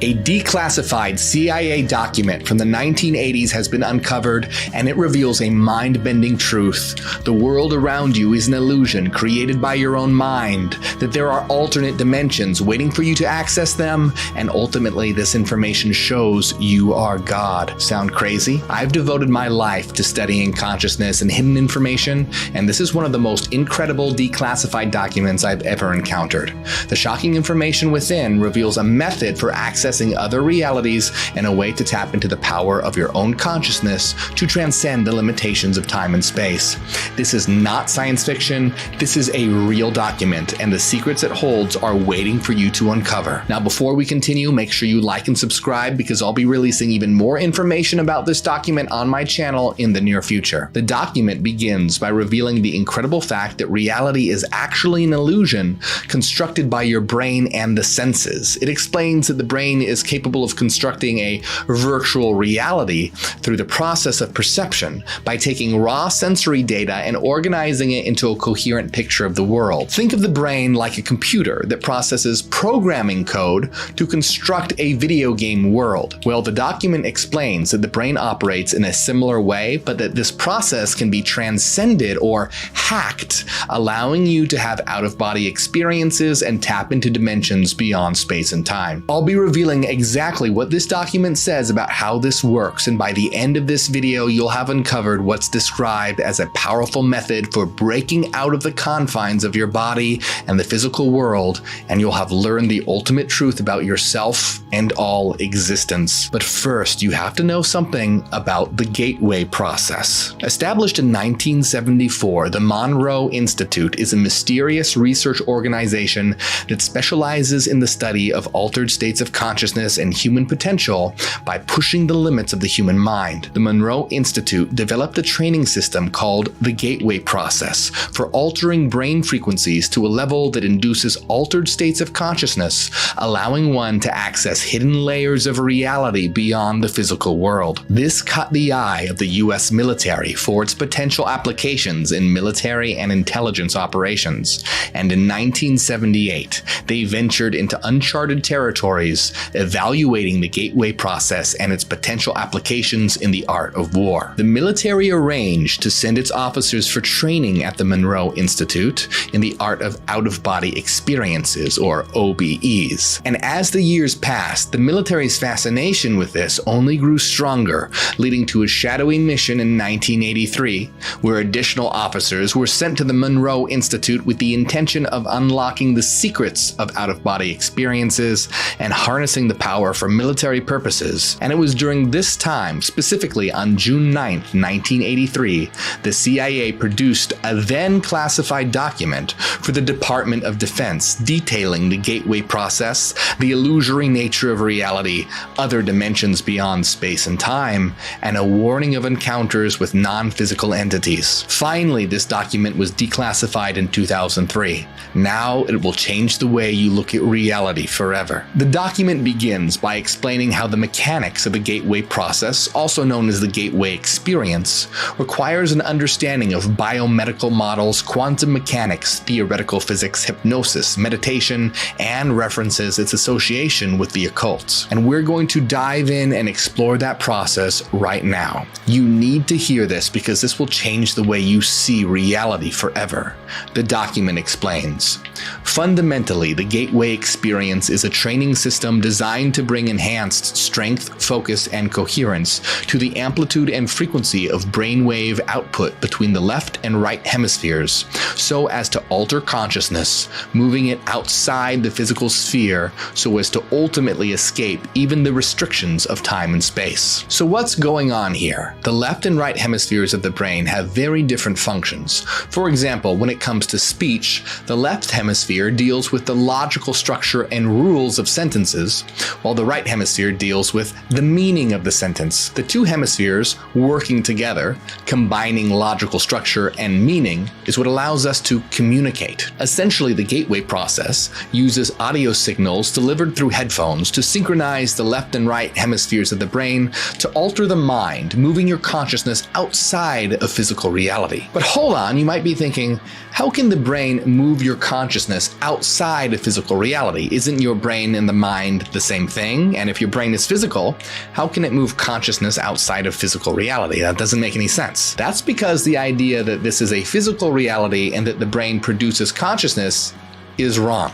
A declassified CIA document from the 1980s has been uncovered, and it reveals a mind-bending truth. The world around you is an illusion created by your own mind, that there are alternate dimensions waiting for you to access them, and ultimately this information shows you are God. Sound crazy? I've devoted my life to studying consciousness and hidden information, and this is one of the most incredible declassified documents I've ever encountered. The shocking information within reveals a method for accessing other realities and a way to tap into the power of your own consciousness to transcend the limitations of time and space. This is not science fiction. This is a real document, and the secrets it holds are waiting for you to uncover. Now, before we continue, make sure you like and subscribe, because I'll be releasing even more information about this document on my channel in the near future. The document begins by revealing the incredible fact that reality is actually an illusion constructed by your brain and the senses. It explains that the brain is capable of constructing a virtual reality through the process of perception by taking raw sensory data and organizing it into a coherent picture of the world. Think of the brain like a computer that processes programming code to construct a video game world. Well, the document explains that the brain operates in a similar way, but that this process can be transcended or hacked, allowing you to have out-of-body experiences and tap into dimensions beyond space and time. I'll be revealing exactly what this document says about how this works, and by the end of this video, you'll have uncovered what's described as a powerful method for breaking out of the confines of your body and the physical world, and you'll have learned the ultimate truth about yourself and all existence. But first, you have to know something about the gateway process. Established in 1974, the Monroe Institute is a mysterious research organization that specializes in the study of altered states of consciousness and human potential by pushing the limits of the human mind. The Monroe Institute developed a training system called the gateway process for altering brain frequencies to a level that induces altered states of consciousness, allowing one to access hidden layers of reality beyond the physical world. This caught the eye of the US military for its potential applications in military and intelligence operations, and in 1978, they ventured into uncharted territories, evaluating the gateway process and its potential applications in the art of war. The military arranged to send its officers for training at the Monroe Institute in the art of out-of-body experiences, or OBEs. And as the years passed, the military's fascination with this only grew stronger, leading to a shadowy mission in 1983, where additional officers were sent to the Monroe Institute with the intention of unlocking the secrets of out-of-body experiences and harnessing the power for military purposes. And it was during this time, specifically on June 9th, 1983, the CIA produced a then classified document for the Department of Defense detailing the gateway process, the illusory nature of reality, other dimensions beyond space and time, and a warning of encounters with non-physical entities. Finally, this document was declassified in 2003. Now it will change the way you look at reality forever. The document begins by explaining how the mechanics of the gateway process, also known as the gateway experience, requires an understanding of biomedical models, quantum mechanics, theoretical physics, hypnosis, meditation, and references its association with the occult. And we're going to dive in and explore that process right now. You need to hear this, because this will change the way you see reality forever. The document explains. Fundamentally, the gateway experience is a training system designed to bring enhanced strength, focus, and coherence to the amplitude and frequency of brainwave output between the left and right hemispheres, so as to alter consciousness, moving it outside the physical sphere so as to ultimately escape even the restrictions of time and space. So what's going on here? The left and right hemispheres of the brain have very different functions. For example, when it comes to speech, the left hemisphere deals with the logical structure and rules of sentences, while the right hemisphere deals with the meaning of the sentence. The two hemispheres working together, combining logical structure and meaning, is what allows us to communicate. Essentially, the gateway process uses audio signals delivered through headphones to synchronize the left and right hemispheres of the brain to alter the mind, moving your consciousness outside of physical reality. But hold on, you might be thinking, how can the brain move your consciousness outside of physical reality? Isn't your brain and the mind the same thing? And if your brain is physical, how can it move consciousness outside of physical reality? That doesn't make any sense. That's because the idea that this is a physical reality and that the brain produces consciousness is wrong.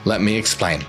Let me explain.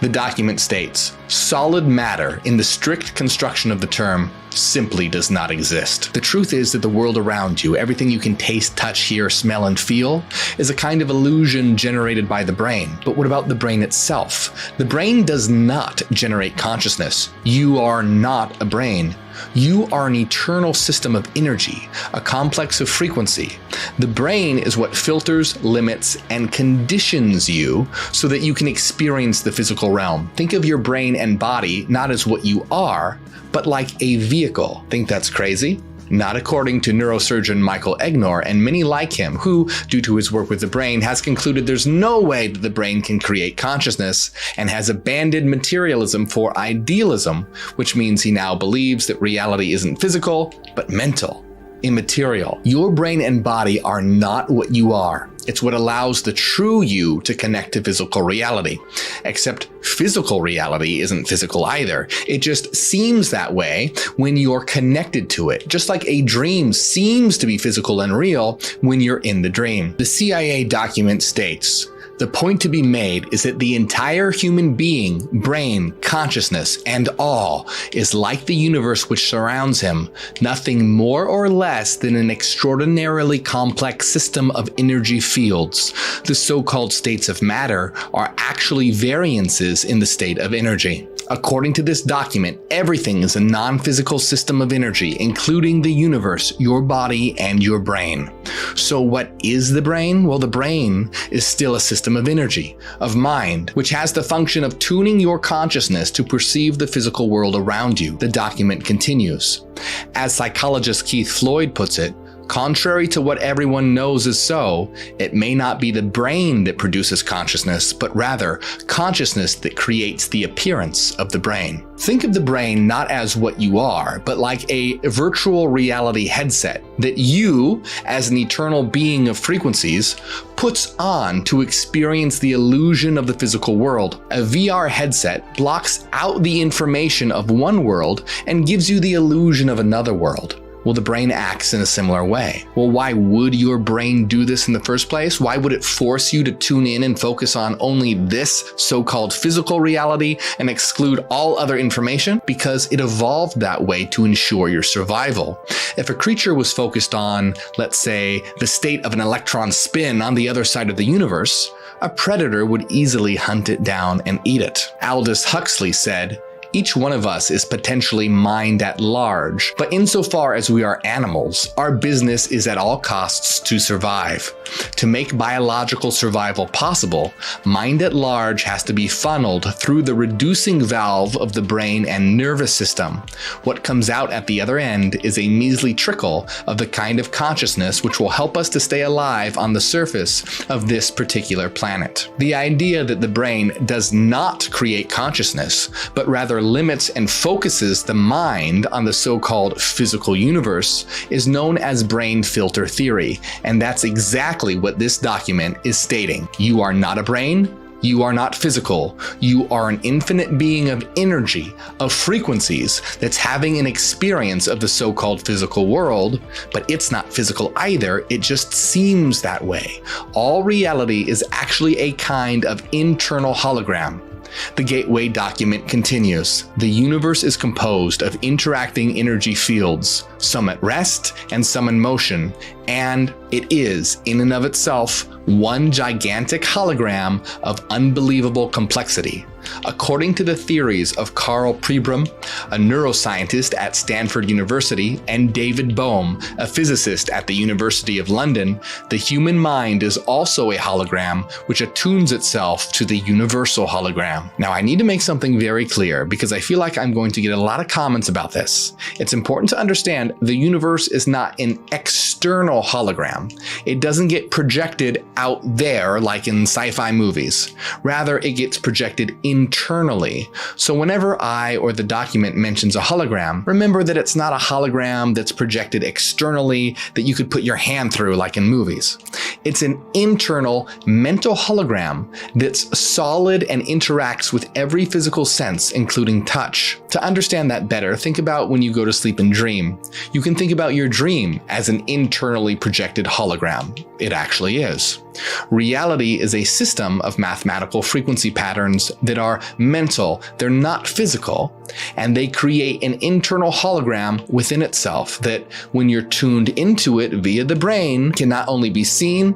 The document states, solid matter, in the strict construction of the term, simply does not exist. The truth is that the world around you, everything you can taste, touch, hear, smell, and feel, is a kind of illusion generated by the brain. But what about the brain itself? The brain does not generate consciousness. You are not a brain. You are an eternal system of energy, a complex of frequency. The brain is what filters, limits, and conditions you so that you can experience the physical realm. Think of your brain and body not as what you are, but like a vehicle. Think that's crazy? Not according to neurosurgeon Michael Egnor and many like him, who, due to his work with the brain, has concluded there's no way that the brain can create consciousness and has abandoned materialism for idealism, which means he now believes that reality isn't physical, but mental, immaterial. Your brain and body are not what you are. It's what allows the true you to connect to physical reality. Except physical reality isn't physical either. It just seems that way when you're connected to it, just like a dream seems to be physical and real when you're in the dream. The CIA document states, the point to be made is that the entire human being, brain, consciousness, and all is like the universe which surrounds him, nothing more or less than an extraordinarily complex system of energy fields. The so-called states of matter are actually variances in the state of energy. According to this document, everything is a non-physical system of energy, including the universe, your body, and your brain. So what is the brain? Well, the brain is still a system of energy, of mind, which has the function of tuning your consciousness to perceive the physical world around you. The document continues. As psychologist Keith Floyd puts it, contrary to what everyone knows is so, it may not be the brain that produces consciousness, but rather consciousness that creates the appearance of the brain. Think of the brain not as what you are, but like a virtual reality headset that you, as an eternal being of frequencies, puts on to experience the illusion of the physical world. A VR headset blocks out the information of one world and gives you the illusion of another world. Well, the brain acts in a similar way. Well, why would your brain do this in the first place? Why would it force you to tune in and focus on only this so-called physical reality and exclude all other information? Because it evolved that way to ensure your survival. If a creature was focused on, let's say, the state of an electron spin on the other side of the universe, a predator would easily hunt it down and eat it. Aldous Huxley said, each one of us is potentially mind at large, but insofar as we are animals, our business is at all costs to survive. To make biological survival possible, mind at large has to be funneled through the reducing valve of the brain and nervous system. What comes out at the other end is a measly trickle of the kind of consciousness which will help us to stay alive on the surface of this particular planet. The idea that the brain does not create consciousness, but rather limits and focuses the mind on the so-called physical universe is known as brain filter theory, and that's exactly what this document is stating. You are not a brain. You are not physical. You are an infinite being of energy, of frequencies that's having an experience of the so-called physical world, but it's not physical either. It just seems that way. All reality is actually a kind of internal hologram. The Gateway document continues. The universe is composed of interacting energy fields, some at rest and some in motion, and it is, in and of itself, one gigantic hologram of unbelievable complexity. According to the theories of Carl Pribram, a neuroscientist at Stanford University, and David Bohm, a physicist at the University of London, the human mind is also a hologram which attunes itself to the universal hologram. Now, I need to make something very clear because I feel like I'm going to get a lot of comments about this. It's important to understand the universe is not an external hologram. It doesn't get projected out there like in sci-fi movies. Rather, it gets projected in internally. So whenever I or the document mentions a hologram, remember that it's not a hologram that's projected externally that you could put your hand through like in movies. It's an internal mental hologram that's solid and interacts with every physical sense, including touch. To understand that better, think about when you go to sleep and dream. You can think about your dream as an internally projected hologram. It actually is. Reality is a system of mathematical frequency patterns that are mental, they're not physical, and they create an internal hologram within itself that, when you're tuned into it via the brain, can not only be seen,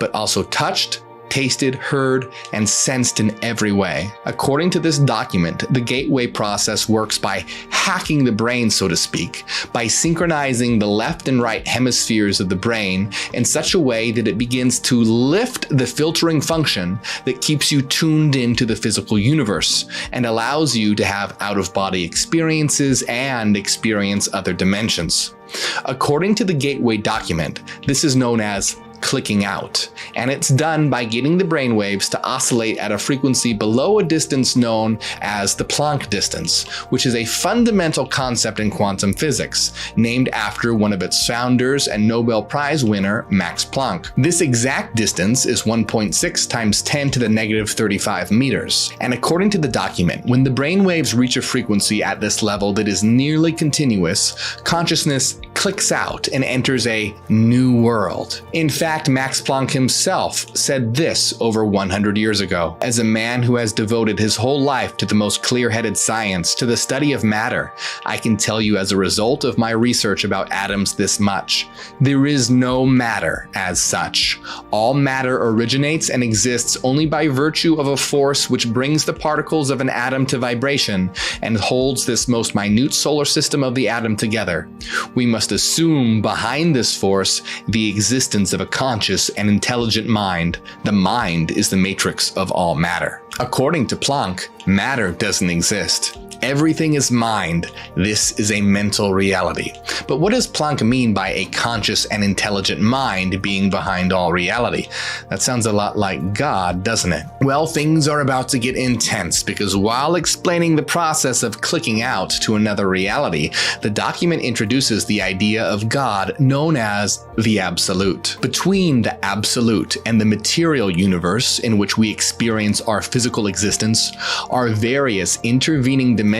but also touched, tasted, heard, and sensed in every way. According to this document, the gateway process works by hacking the brain, so to speak, by synchronizing the left and right hemispheres of the brain in such a way that it begins to lift the filtering function that keeps you tuned into the physical universe and allows you to have out-of-body experiences and experience other dimensions. According to the gateway document, this is known as clicking out, and it's done by getting the brainwaves to oscillate at a frequency below a distance known as the Planck distance, which is a fundamental concept in quantum physics, named after one of its founders and Nobel Prize winner, Max Planck. This exact distance is 1.6 times 10 to the negative 35 meters, and according to the document, when the brainwaves reach a frequency at this level that is nearly continuous, consciousness clicks out and enters a new world. In fact, Max Planck himself said this over 100 years ago. As a man who has devoted his whole life to the most clear-headed science, to the study of matter, I can tell you as a result of my research about atoms this much. There is no matter as such. All matter originates and exists only by virtue of a force which brings the particles of an atom to vibration and holds this most minute solar system of the atom together. We must assume behind this force the existence of a conscious and intelligent mind. The mind is the matrix of all matter. According to Planck, matter doesn't exist. Everything is mind. This is a mental reality. But what does Planck mean by a conscious and intelligent mind being behind all reality? That sounds a lot like God, doesn't it? Well, things are about to get intense because while explaining the process of clicking out to another reality, the document introduces the idea of God known as the Absolute. Between the Absolute and the material universe in which we experience our physical existence are various intervening dimensions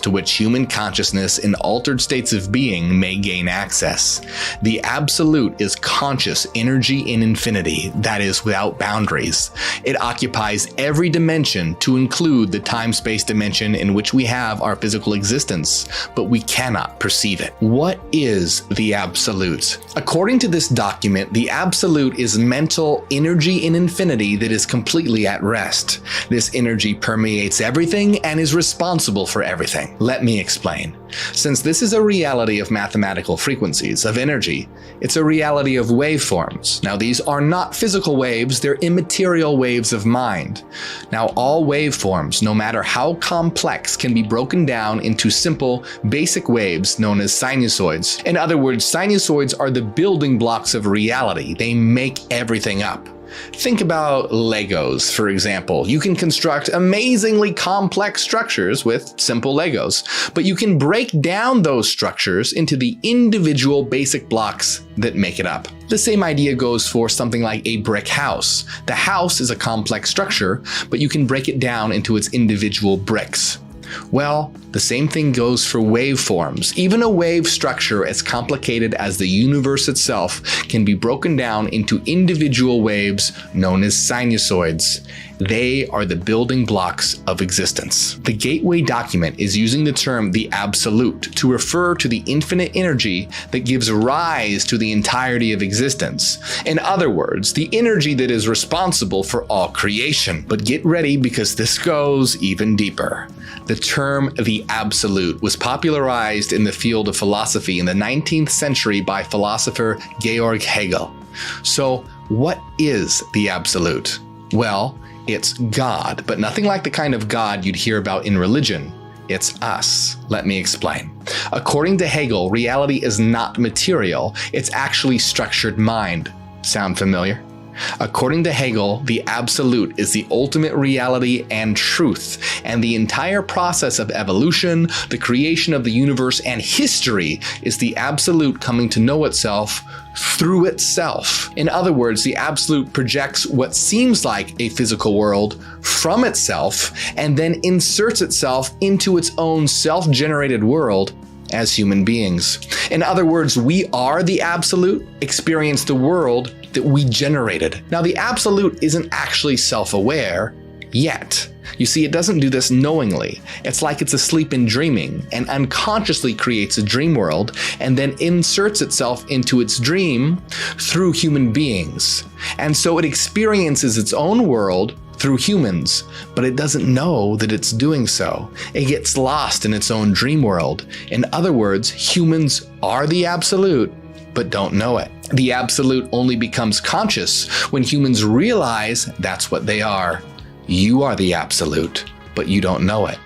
to which human consciousness in altered states of being may gain access. The Absolute is conscious energy in infinity, that is, without boundaries. It occupies every dimension to include the time-space dimension in which we have our physical existence, but we cannot perceive it. What is the Absolute? According to this document, the Absolute is mental energy in infinity that is completely at rest. This energy permeates everything and is responsible for everything. Let me explain. Since this is a reality of mathematical frequencies, of energy, it's a reality of waveforms. Now, these are not physical waves, they're immaterial waves of mind. Now, all waveforms, no matter how complex, can be broken down into simple, basic waves known as sinusoids. In other words, sinusoids are the building blocks of reality. They make everything up. Think about Legos, for example. You can construct amazingly complex structures with simple Legos, but you can break down those structures into the individual basic blocks that make it up. The same idea goes for something like a brick house. The house is a complex structure, but you can break it down into its individual bricks. Well, the same thing goes for waveforms. Even a wave structure as complicated as the universe itself can be broken down into individual waves known as sinusoids. They are the building blocks of existence. The gateway document is using the term the Absolute to refer to the infinite energy that gives rise to the entirety of existence. In other words, the energy that is responsible for all creation. But get ready because this goes even deeper. The term the Absolute was popularized in the field of philosophy in the 19th century by philosopher Georg Hegel. So, what is the Absolute? Well, it's God, but nothing like the kind of God you'd hear about in religion. It's us. Let me explain. According to Hegel, reality is not material. It's actually structured mind. Sound familiar? According to Hegel, the absolute is the ultimate reality and truth, and the entire process of evolution, the creation of the universe, and history is the absolute coming to know itself through itself. In other words, the absolute projects what seems like a physical world from itself and then inserts itself into its own self-generated world as human beings. In other words, we are the absolute, experience the world that we generated. Now, the absolute isn't actually self-aware yet. You see, it doesn't do this knowingly. It's like it's asleep and dreaming and unconsciously creates a dream world and then inserts itself into its dream through human beings. And so it experiences its own world through humans, but it doesn't know that it's doing so. It gets lost in its own dream world. In other words, humans are the absolute, but don't know it. The absolute only becomes conscious when humans realize that's what they are. You are the absolute, but you don't know it.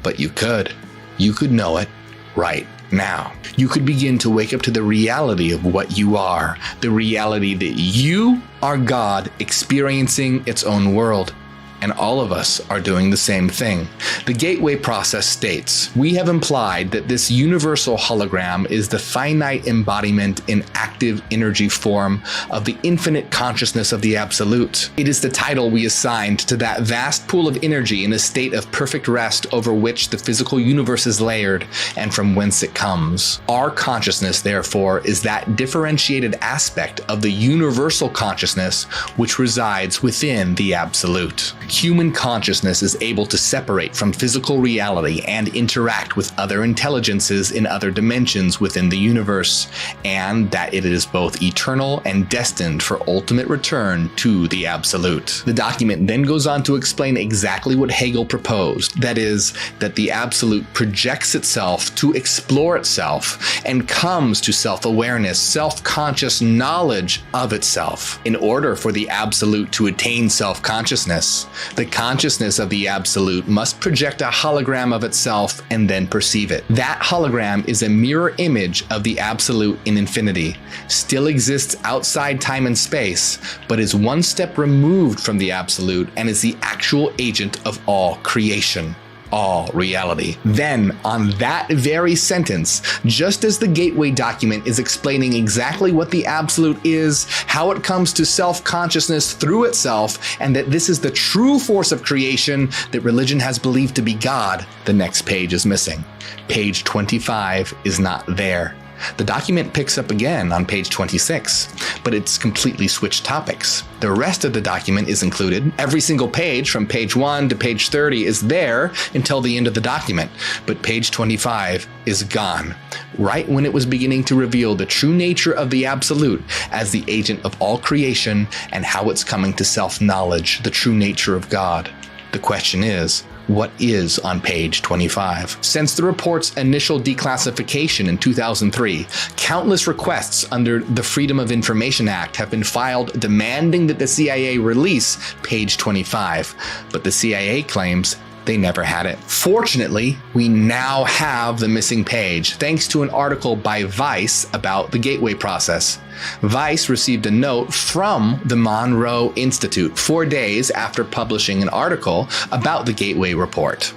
But you could. You could know it right now. You could begin to wake up to the reality of what you are, the reality that you are God experiencing its own world. And all of us are doing the same thing. The gateway process states, we have implied that this universal hologram is the finite embodiment in active energy form of the infinite consciousness of the absolute. It is the title we assigned to that vast pool of energy in a state of perfect rest over which the physical universe is layered and from whence it comes. Our consciousness, therefore, is that differentiated aspect of the universal consciousness which resides within the absolute. Human consciousness is able to separate from physical reality and interact with other intelligences in other dimensions within the universe, and that it is both eternal and destined for ultimate return to the absolute. The document then goes on to explain exactly what Hegel proposed, that is, that the absolute projects itself to explore itself and comes to self-awareness, self-conscious knowledge of itself. In order for the absolute to attain self-consciousness, the consciousness of the absolute must project a hologram of itself and then perceive it. That hologram is a mirror image of the absolute in infinity, still exists outside time and space, but is one step removed from the absolute and is the actual agent of all creation. All reality. Then, on that very sentence, just as the gateway document is explaining exactly what the absolute is, how it comes to self-consciousness through itself, and that this is the true force of creation that religion has believed to be God, the next page is missing. Page 25 is not there. The document picks up again on page 26, but it's completely switched topics. The rest of the document is included. Every single page from page 1 to page 30 is there until the end of the document, but page 25 is gone, right when it was beginning to reveal the true nature of the absolute as the agent of all creation and how it's coming to self-knowledge, the true nature of God. The question is, what is on page 25? Since the report's initial declassification in 2003, countless requests under the Freedom of Information Act have been filed demanding that the CIA release page 25, but the CIA claims they never had it. Fortunately, we now have the missing page, thanks to an article by Vice about the gateway process. Vice received a note from the Monroe Institute 4 days after publishing an article about the Gateway Report.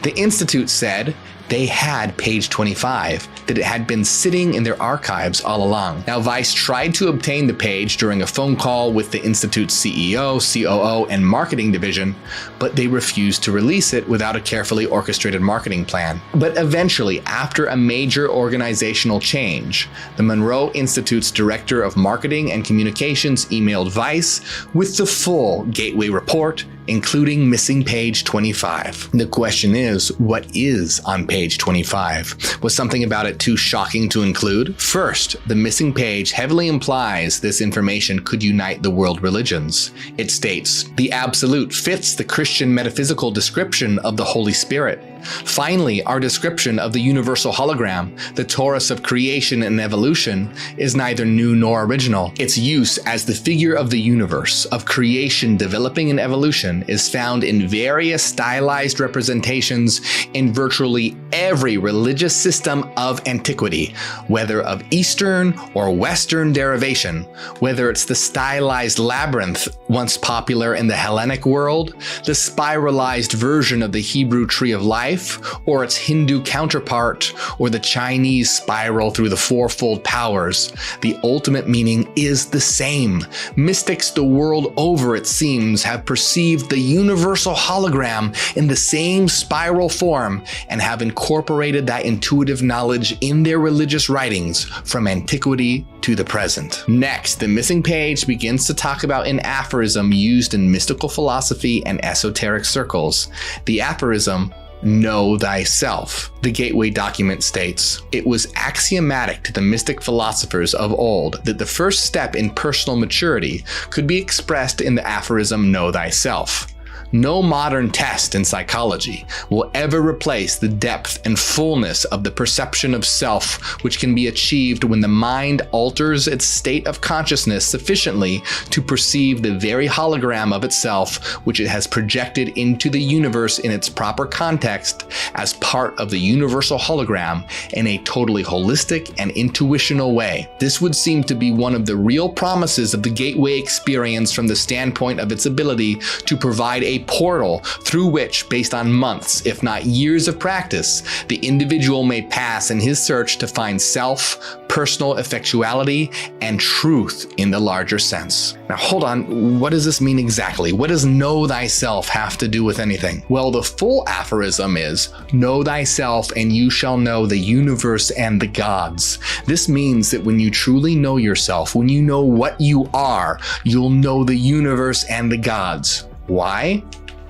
The Institute said they had page 25, that it had been sitting in their archives all along. Now, Vice tried to obtain the page during a phone call with the Institute's CEO, COO, and marketing division, but they refused to release it without a carefully orchestrated marketing plan. But eventually, after a major organizational change, the Monroe Institute's Director of Marketing and Communications emailed Vice with the full Gateway Report, including missing page 25. The question is, what is on page 25? Was something about it too shocking to include? First, the missing page heavily implies this information could unite the world religions. It states, the absolute fits the Christian metaphysical description of the Holy Spirit. Finally, our description of the universal hologram, the torus of creation and evolution, is neither new nor original. Its use as the figure of the universe, of creation developing and evolution, is found in various stylized representations in virtually every every religious system of antiquity, whether of Eastern or Western derivation, whether it's the stylized labyrinth once popular in the Hellenic world, the spiralized version of the Hebrew tree of life, or its Hindu counterpart, or the Chinese spiral through the fourfold powers, the ultimate meaning is the same. Mystics the world over, it seems, have perceived the universal hologram in the same spiral form and have incorporated that intuitive knowledge in their religious writings from antiquity to the present. Next, the missing page begins to talk about an aphorism used in mystical philosophy and esoteric circles. The aphorism, "Know thyself." The Gateway document states, "It was axiomatic to the mystic philosophers of old that the first step in personal maturity could be expressed in the aphorism, know thyself. No modern test in psychology will ever replace the depth and fullness of the perception of self which can be achieved when the mind alters its state of consciousness sufficiently to perceive the very hologram of itself which it has projected into the universe in its proper context as part of the universal hologram in a totally holistic and intuitional way. This would seem to be one of the real promises of the Gateway experience from the standpoint of its ability to provide a portal through which, based on months, if not years of practice, the individual may pass in his search to find self, personal effectuality, and truth in the larger sense." Now hold on, what does this mean exactly? What does know thyself have to do with anything? Well, the full aphorism is, "Know thyself and you shall know the universe and the gods." This means that when you truly know yourself, when you know what you are, you'll know the universe and the gods. Why?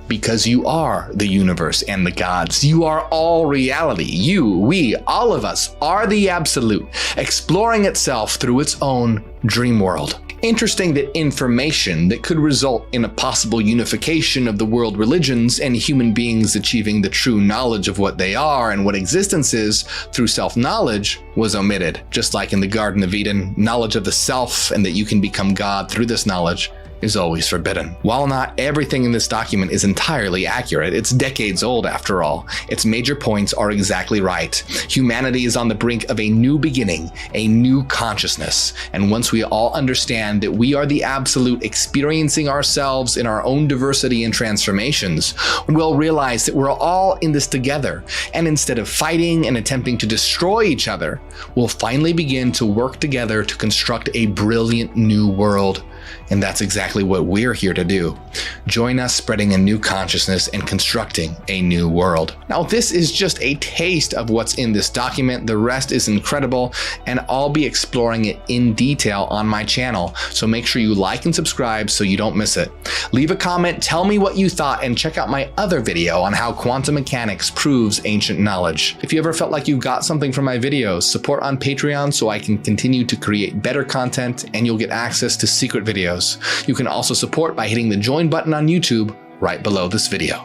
Because you are the universe and the gods. You are all reality. You, we, all of us are the absolute, exploring itself through its own dream world. Interesting that information that could result in a possible unification of the world religions and human beings achieving the true knowledge of what they are and what existence is through self-knowledge was omitted. Just like in the Garden of Eden, knowledge of the self and that you can become God through this knowledge is always forbidden. While not everything in this document is entirely accurate, it's decades old after all, its major points are exactly right. Humanity is on the brink of a new beginning, a new consciousness, and once we all understand that we are the absolute experiencing ourselves in our own diversity and transformations, we'll realize that we're all in this together, and instead of fighting and attempting to destroy each other, we'll finally begin to work together to construct a brilliant new world. And that's exactly what we're here to do. Join us spreading a new consciousness and constructing a new world. Now, this is just a taste of what's in this document. The rest is incredible, and I'll be exploring it in detail on my channel. So make sure you like and subscribe so you don't miss it. Leave a comment, tell me what you thought, and check out my other video on how quantum mechanics proves ancient knowledge. If you ever felt like you got something from my videos, support on Patreon so I can continue to create better content, and you'll get access to secret videos. You can also support by hitting the join button on YouTube right below this video.